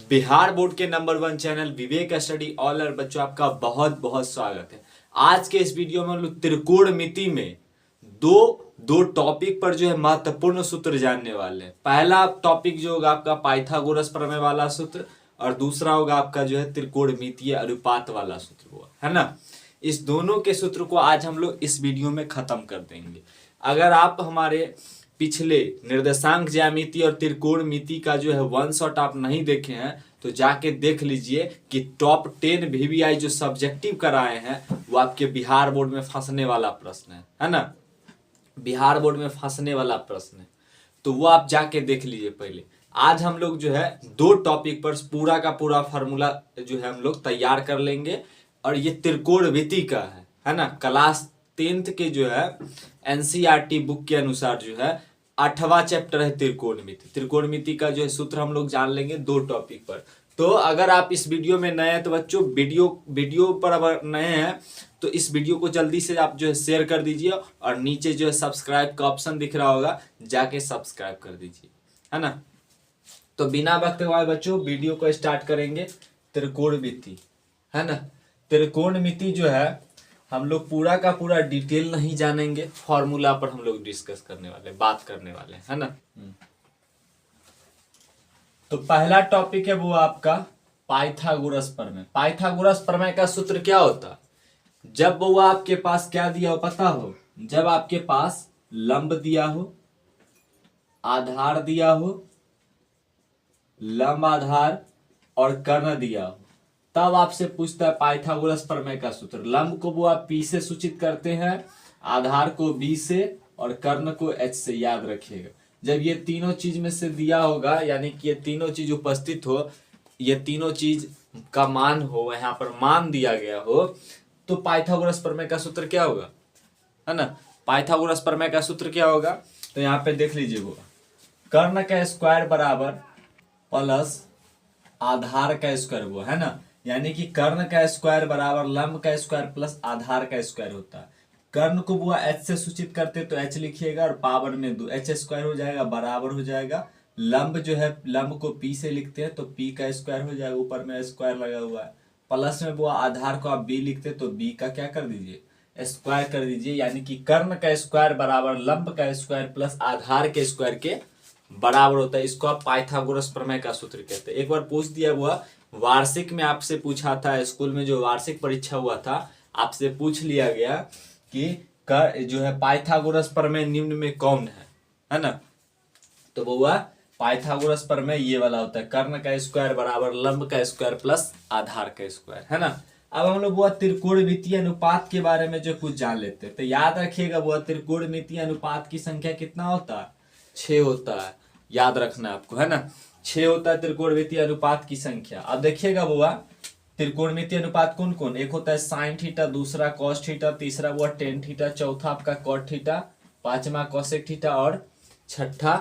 Bihar board के number 1 channel विवेक study ऑलर बच्चों आपका बहुत बहुत स्वागत है। आज के इस वीडियो में हम लोग त्रिकोणमिति में दो दो टॉपिक पर जो है महत्वपूर्ण सूत्र जानने वाले हैं। पहला टॉपिक जो होगा आपका पाइथागोरस प्रमेय वाला सूत्र और दूसरा होगा आपका जो है त्रिकोणमितीय अनुपात वाला सूत्र होगा, है ना। इस दोनों के सूत्र को आज हम लोग इस वीडियो में खत्म कर देंगे। अगर आप हमारे पिछले निर्देशांक ज्यामिति और त्रिकोणमिति का जो है वन शॉट आप नहीं देखे हैं तो जाके देख लीजिए कि टॉप 10 VVI जो सब्जेक्टिव कराए हैं वो आपके बिहार बोर्ड में फंसने वाला प्रश्न है ना। बिहार बोर्ड में फंसने वाला प्रश्न है तो वो आप जाके देख लीजिए। पहले आज हम लोग जो है दो टॉपिक पर पूरा का पूरा फार्मूला जो है हम लोग तैयार कर लेंगे और ये त्रिकोणमिति का है ना। क्लास 10th के जो है NCERT बुक के अनुसार जो है 8वां चैप्टर है त्रिकोणमिति। त्रिकोणमिति का जो है सूत्र हम लोग जान लेंगे दो टॉपिक पर। तो अगर आप इस वीडियो में नए हैं तो बच्चों वीडियो पर अगर नए हैं तो इस वीडियो को जल्दी से आप जो है शेयर कर दीजिए और नीचे जो है सब्सक्राइब का ऑप्शन दिख रहा होगा जाके सब्सक्राइब कर दीजिए, है ना। तो बिना वक्त गवाए बच्चों वीडियो को स्टार्ट करेंगे। त्रिकोणमिति है ना। त्रिकोणमिति जो है हम लोग पूरा का पूरा डिटेल नहीं जानेंगे, फॉर्मूला पर हम लोग डिस्कस करने वाले, बात करने वाले, है ना। तो पहला टॉपिक है वो आपका पाइथागोरस प्रमेय। पाइथागोरस प्रमेय का सूत्र क्या होता? जब वो आपके पास क्या दिया हो पता हो? जब आपके पास लंब दिया हो, आधार दिया हो, लंब आधार और कर्ण दिया हो, तब आपसे पूछता है पाइथागोरस प्रमेय का सूत्र। लंब को वो आप P से सूचित करते हैं, आधार को B से और कर्ण को H से, याद रखिएगा। जब ये तीनों चीज में से दिया होगा यानी कि ये तीनों चीज उपस्थित हो, ये तीनों चीज का मान हो, यहाँ पर मान दिया गया हो, तो पाइथागोरस प्रमेय का सूत्र क्या होगा, है ना। पाइथागोरस प्रमेय का सूत्र क्या होगा तो यहाँ पे देख लीजिए, वो कर्ण का स्क्वायर बराबर प्लस आधार का स्क्वायर, वो है ना। यानी कि कर्ण का स्क्वायर बराबर लंब का स्क्वायर प्लस आधार का स्क्वायर होता है। कर्ण को वो H से सूचित करते तो H लिखिएगा और पावर में 2 H स्क्वायर हो जाएगा, बराबर हो जाएगा। लंब जो है लंब को P से लिखते हैं तो P का स्क्वायर हो जाएगा, ऊपर में स्क्वायर लगा हुआ है। प्लस में वो आधार को आप B लिखते तो B का क्या कर दीजिए, स्क्वायर कर दीजिए। यानी कि कर्ण का स्क्वायर बराबर लंब का स्क्वायर प्लस आधार के स्क्वायर के बराबर होता है। इसको आप पाइथागोरस प्रमेय का सूत्र कहते हैं। एक बार पूछ दिया हुआ, वार्षिक में आपसे पूछा था, स्कूल में जो वार्षिक परीक्षा हुआ था आपसे पूछ लिया गया कि जो है पाइथागोरस प्रमेय निम्न में कौन है ना। तो वो हुआ पाइथागोरस प्रमेय ये वाला होता है, कर्ण का स्क्वायर बराबर लंब का स्क्वायर प्लस आधार का स्क्वायर, है ना। अब हम लोग वो त्रिकोणमितीय अनुपात के बारे में जो कुछ जान लेते हैं। तो याद रखिएगा वो त्रिकोणमितीय अनुपात की संख्या कितना होता है? 6 होता है, याद रखना आपको, है ना। 6 होता है त्रिकोणमितीय अनुपात की संख्या। अब देखिएगा बुआ त्रिकोणमितीय अनुपात कौन कौन? एक होता है साइन थीटा, दूसरा कॉस थीटा, तीसरा हुआ टेन थीटा, चौथा आपका कॉट थीटा, पांचवा कोसेक थीटा और छठा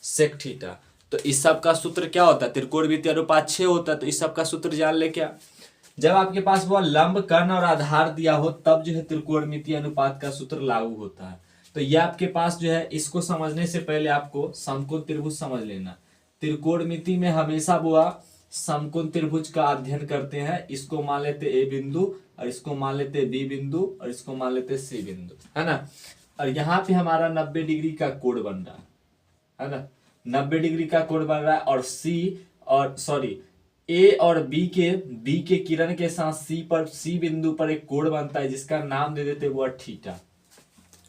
सेक थीटा। तो इस सब का सूत्र क्या होता है? त्रिकोणमितीय अनुपात 6 होता है। तो इस सब का सूत्र जान ले क्या? जब आपके पास वो लंब कर्ण और आधार दिया हो तब जो है त्रिकोणमितीय अनुपात का सूत्र लागू होता है। तो ये आपके पास जो है, इसको समझने से पहले आपको समकोण त्रिभुज समझ लेना। त्रिकोणमिति में हमेशा वो समकोण त्रिभुज का अध्ययन करते हैं। इसको मान लेते A बिंदु और इसको मान लेते B बिंदु और इसको मान लेते C बिंदु, है ना। और यहाँ पे हमारा 90 डिग्री का कोण बन रहा है ना। 90 डिग्री का कोण बन रहा है और A और B के किरण के साथ C बिंदु पर एक कोण बनता है जिसका नाम दे देते वो थीटा,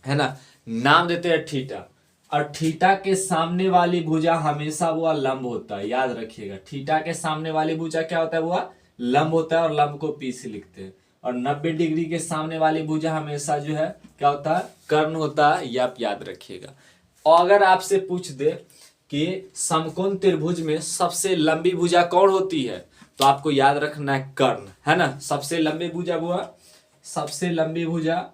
है ना। नाम देते हैं थीटा। और थीटा के सामने वाली भुजा हमेशा वो लंब होता है, याद रखिएगा। थीटा के सामने वाली भुजा क्या होता है? वो लंब होता है और लंब को P से लिखते हैं। और 90 डिग्री के सामने वाली भुजा हमेशा जो है क्या होता है? कर्ण होता है, ये आप याद रखिएगा। और अगर आपसे पूछ दे कि समकोण त्रिभुज में सबसे लंबी भुजा कौन होती है तो आपको याद रखना है कर्ण, है ना। सबसे लंबी भुजा वो सबसे लंबी भुजा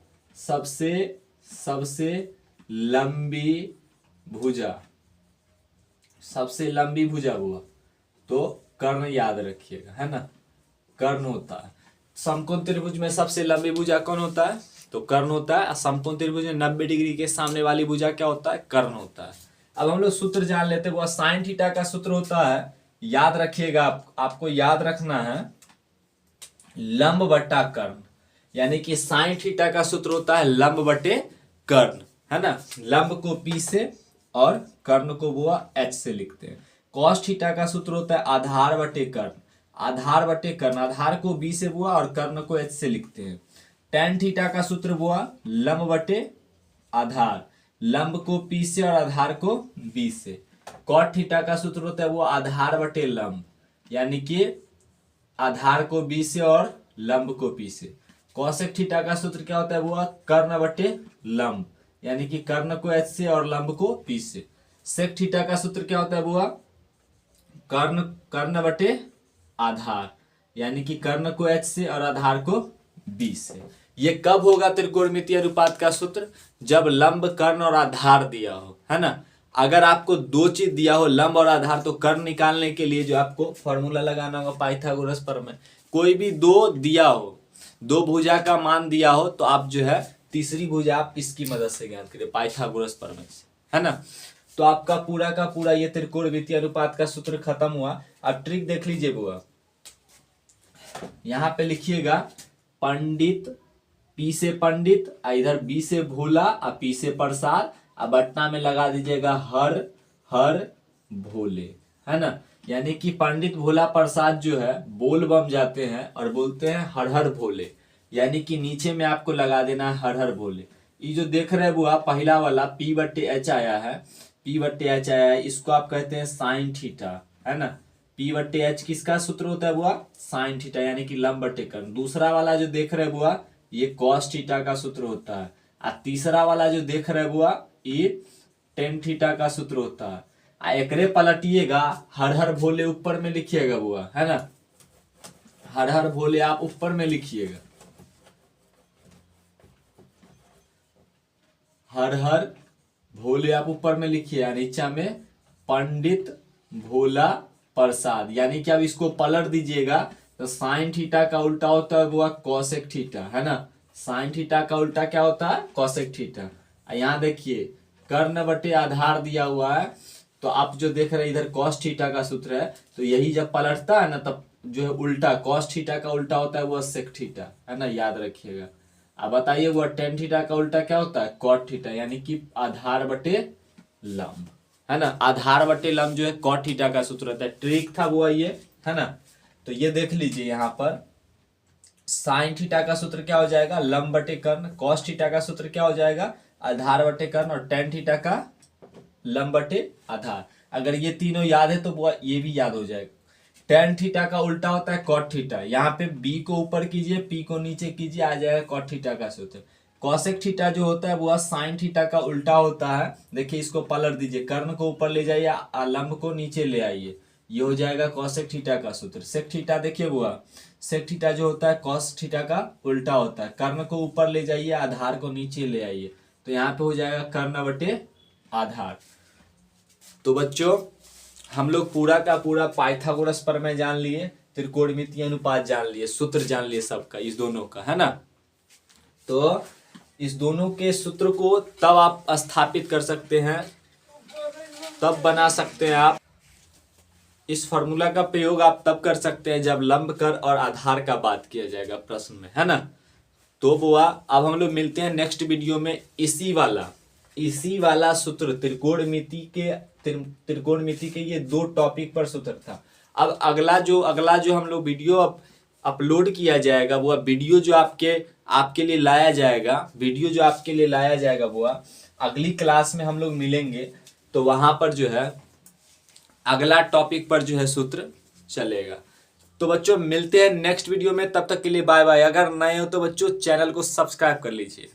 सबसे लंबी भुजा हुआ तो कर्ण, याद रखिएगा, है ना। कर्ण होता है। समकोण त्रिभुज में सबसे लंबी भुजा कौन होता है? तो कर्ण होता है। समकोण त्रिभुज में 90 डिग्री के सामने वाली भुजा क्या होता है? कर्ण होता है। अब हम लोग सूत्र जान लेते हैं। वो साइन थीटा का सूत्र होता है याद रखिएगा, आपको याद रखना है लंब बट्टा कर्ण, यानी कि साइन थीटा का सूत्र होता है लंब बटे कर्ण, है ना। लंब को P से और कर्ण को बुआ H से लिखते हैं। कॉस थीटा का सूत्र होता है आधार बटे कर्ण, आधार बटे कर्ण, आधार को B से बुआ और कर्ण को H से लिखते हैं। टेन थीटा का सूत्र बुआ लंब बटे आधार, लंब को P से और आधार को B से। कॉट थीटा का सूत्र होता है वो आधार बटे लंब, यानी कि आधार को B से और लंब को P से। कॉसेक थीटा का सूत्र क्या होता है वो कर्ण बटे लंब, यानी कि कर्ण को H से और लंब को P से। सेक थीटा का सूत्र क्या होता है वो कर्ण बटे आधार, यानी कि कर्ण को H से और आधार को B से। ये कब होगा त्रिकोणमितीय अनुपात का सूत्र? जब लंब कर्ण और आधार दिया हो, है ना। अगर आपको दो चीज दिया हो लंब और आधार, तो कर्ण निकालने के लिए जो आपको फॉर्मूला लगाना होगा पाइथागोरस प्रमेय। कोई भी दो दिया हो, दो भुजा का मान दिया हो, तो आप जो है तीसरी भुजा आप इसकी मदद से ज्ञात करिए पाइथागोरस प्रमेय से, है ना। तो आपका पूरा का पूरा ये त्रिकोणमितीय अनुपात का सूत्र खत्म हुआ। अब ट्रिक देख लीजिए बुआ, यहाँ पे लिखिएगा पंडित, P से पंडित, इधर B से भोला और P से प्रसाद, अब बटना में लगा दीजिएगा हर हर भोले, है ना। यानी कि पंडित भोला प्रसाद जो है बोल बम जाते हैं और बोलते हैं हर हर भोले, यानी कि नीचे में आपको लगा देना है हर हर भोले। ये जो देख रहे हैं बुआ पहला वाला P बट्टे H आया है, P बट्टे H आया है, इसको आप कहते हैं साइन थीटा, है ना। P बट्टे H किसका सूत्र होता है बुआ? साइन थीटा, यानी कि लंब बटे कर्ण। दूसरा वाला जो देख रहे हैं बुआ ये कॉस थीटा का सूत्र होता है, और तीसरा वाला जो देख रहे हैं बुआ ये टेन थीटा का सूत्र होता है। एकरे पलटिएगा, हर हर भोले ऊपर में लिखिएगा बुआ, है ना। हर हर भोले आप ऊपर में लिखिएगा, हर हर भोले आप ऊपर में लिखिए, नीचा में पंडित भोला प्रसाद, यानी कि अब इसको पलट दीजिएगा तो साइन थीटा का उल्टा होता है वो कॉसेक थीटा, है ना। साइन थीटा का उल्टा क्या होता है? Cosec theta. यहाँ देखिए कर्ण बटे आधार दिया हुआ है, तो आप जो देख रहे हैं इधर कॉस थीटा का सूत्र है, तो यही जब पलटता है ना तब जो है उल्टा कॉस थीटा का उल्टा होता है वो सेक थीटा, है ना, याद रखिएगा। अब बताइए वो टेन थीटा का उल्टा क्या होता है? कॉट थीटा, यानी कि आधार बटे लंब, है ना। आधार बटे लंब जो है कॉट थीटा का सूत्र होता है। ट्रिक था वो ये, है ना। तो ये देख लीजिए यहाँ पर साइन थीटा का सूत्र क्या हो जाएगा? लंब बटे कर्ण। कॉस थीटा का सूत्र क्या हो जाएगा? आधार बटे कर्ण। और टेन थीटा का लंब बटे आधार। अगर ये तीनों याद है तो वो ये भी याद हो जाएगा। टेन थीटा का उल्टा होता है कॉट थीटा, यहाँ पे बी को ऊपर कीजिए पी को नीचे कीजिए, आ जाएगा कॉट थीटा का सूत्र। कॉसेक थीटा जो होता है वो साइन थीटा का उल्टा होता है। देखिए इसको पलट दीजिए, कर्ण को ऊपर ले जाइए, लंब को नीचे ले आइए, ये हो जाएगा कॉसेक थीटा का सूत्र। सेक थीटा देखिए बुआ, सेक थीटा जो होता है कॉस थीटा का उल्टा होता है। कर्ण को ऊपर ले जाइए, आधार को नीचे ले आइए, तो यहाँ पे हो जाएगा कर्ण बटे आधार। तो बच्चों हम लोग पूरा का पूरा पाइथागोरस प्रमेय जान लिए, त्रिकोणमितीय अनुपात जान लिए, सूत्र जान लिए सबका, इस दोनों का, है ना। तो इस दोनों के सूत्र को तब आप स्थापित कर सकते हैं, तब बना सकते हैं आप। इस फॉर्मूला का प्रयोग आप तब कर सकते हैं जब लंब कर और आधार का बात किया जाएगा प्रश्न में, है ना। तो बुआ अब हम लोग मिलते हैं नेक्स्ट वीडियो में। इसी वाला सूत्र त्रिकोणमिति के ये दो टॉपिक पर सूत्र था। अब अगला जो हम लोग वीडियो अपलोड किया जाएगा वो वीडियो जो आपके लिए लाया जाएगा वो अगली क्लास में हम लोग मिलेंगे, तो वहां पर जो है अगला टॉपिक पर जो है सूत्र चलेगा। तो बच्चों मिलते हैं नेक्स्ट वीडियो में, तब तक के लिए बाय बाय। अगर नए हो तो बच्चों चैनल को सब्सक्राइब कर लीजिए।